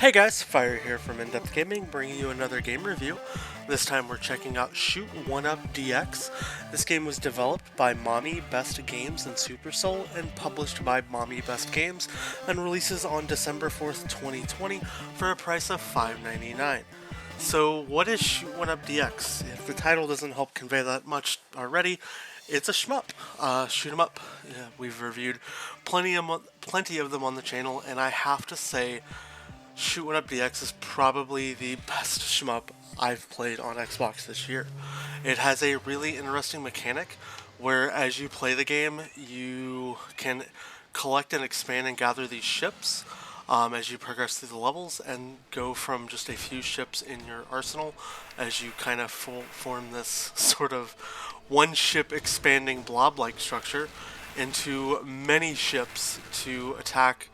Hey guys, Fire here from InDepth Gaming, bringing you another game review. This time we're checking out Shoot 1 Up DX. This game was developed by Mommy Best Games and Supersoul and published by Mommy Best Games and releases on December 4th, 2020 for a price of $5.99. So what is Shoot 1 Up DX? If the title doesn't help convey that much already, it's a shmup. Shoot 'em up. Yeah, we've reviewed plenty of them on the channel, and I have to say Shoot 1 Up DX is probably the best shmup I've played on Xbox this year. It has a really interesting mechanic where as you play the game, you can collect and expand and gather these ships as you progress through the levels and go from just a few ships in your arsenal as you kind of form this sort of one ship expanding blob-like structure into many ships to attack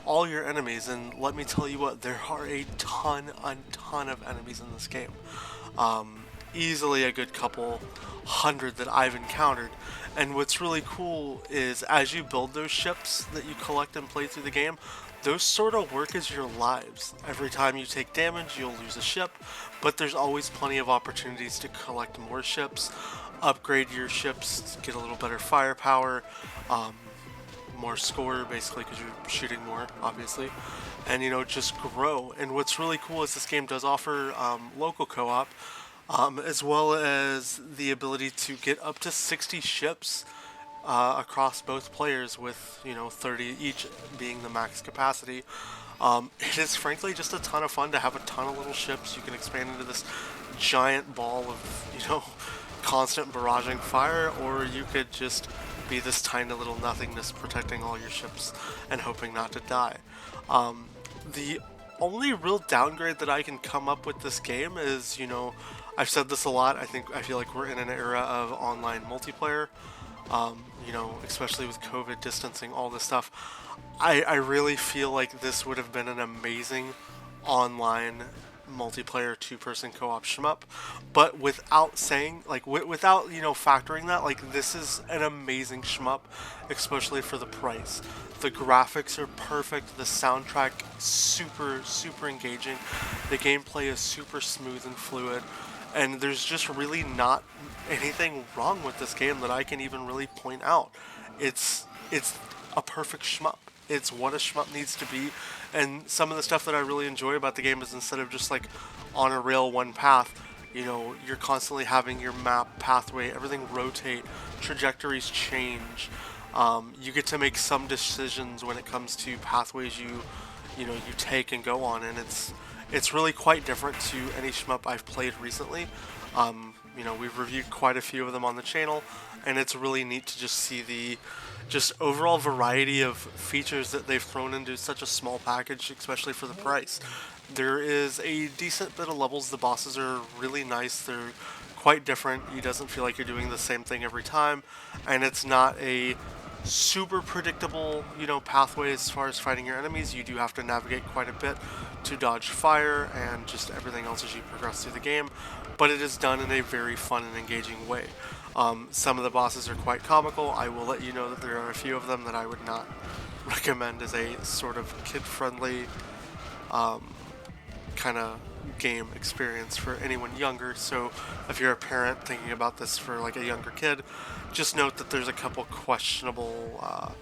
all your enemies. And let me tell you what, there are a ton of enemies in this game. Easily a good couple hundred that I've encountered. And what's really cool is as you build those ships that you collect and play through the game, those sort of work as your lives. Every time you take damage, you'll lose a ship, but there's always plenty of opportunities to collect more ships, upgrade your ships, get a little better firepower, more score basically because you're shooting more obviously, and just grow. And what's really cool is this game does offer local co-op, as well as the ability to get up to 60 ships across both players with 30 each being the max capacity. It is frankly just a ton of fun to have a ton of little ships. You can expand into this giant ball of constant barraging fire, or you could just be this tiny little nothingness protecting all your ships and hoping not to die. The only real downgrade that I can come up with this game is, I've said this a lot, I feel like we're in an era of online multiplayer, especially with COVID distancing, all this stuff. I really feel like this would have been an amazing online multiplayer two-person co-op shmup, but without saying, without factoring that, this is an amazing shmup, especially for the price. The graphics are perfect, the soundtrack super engaging, the gameplay is super smooth and fluid, and there's just really not anything wrong with this game that I can even really point out. It's a perfect shmup. It's what a shmup needs to be, and some of the stuff that I really enjoy about the game is instead of just on a rail one path, you're constantly having your map pathway, everything rotate, trajectories change. You get to make some decisions when it comes to pathways you take and go on, and it's really quite different to any shmup I've played recently. We've reviewed quite a few of them on the channel, and it's really neat to just see the overall variety of features that they've thrown into such a small package, especially for the price. There is a decent bit of levels. The bosses are really nice. They're quite different. It doesn't feel like you're doing the same thing every time, and it's not a super predictable, pathway as far as fighting your enemies. You do have to navigate quite a bit to dodge fire and just everything else as you progress through the game, but it is done in a very fun and engaging way. Some of the bosses are quite comical. I will let you know that there are a few of them that I would not recommend as a sort of kid-friendly kind of game experience for anyone younger. So if you're a parent thinking about this for a younger kid, just note that there's a couple questionable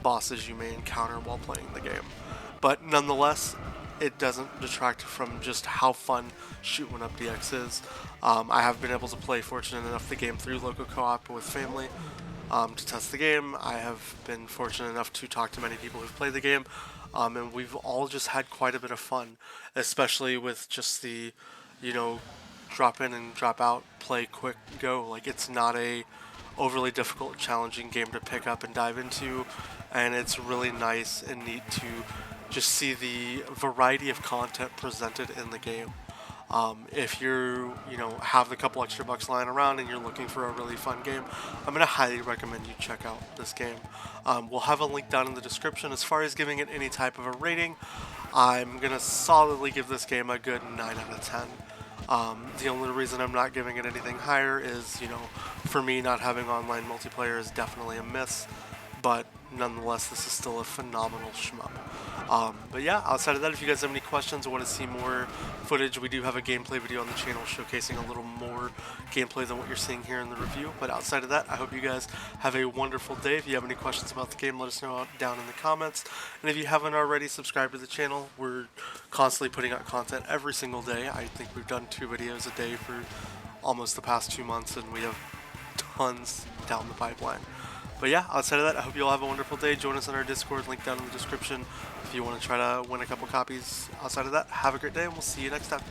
bosses you may encounter while playing the game. But nonetheless, it doesn't detract from just how fun Shoot 1 Up DX is. I have been able to play, fortunate enough, the game through local co-op with family to test the game. I have been fortunate enough to talk to many people who've played the game, and we've all just had quite a bit of fun, especially with just the, drop in and drop out, play quick, go. It's not a overly difficult, challenging game to pick up and dive into, and it's really nice and neat to just see the variety of content presented in the game. If you have the couple extra bucks lying around and you're looking for a really fun game, I'm going to highly recommend you check out this game. We'll have a link down in the description. As far as giving it any type of a rating, I'm going to solidly give this game a good 9 out of 10. The only reason I'm not giving it anything higher is, for me, not having online multiplayer is definitely a miss. But nonetheless, this is still a phenomenal shmup. But yeah, outside of that, if you guys have any questions or want to see more footage, we do have a gameplay video on the channel showcasing a little more gameplay than what you're seeing here in the review. But outside of that, I hope you guys have a wonderful day. If you have any questions about the game, let us know down in the comments. And if you haven't already, subscribe to the channel. We're constantly putting out content every single day. I think we've done 2 videos a day for almost the past 2 months, and we have tons down the pipeline. But yeah, outside of that, I hope you all have a wonderful day. Join us on our Discord, link down in the description if you want to try to win a couple copies. Outside of that, have a great day, and we'll see you next time.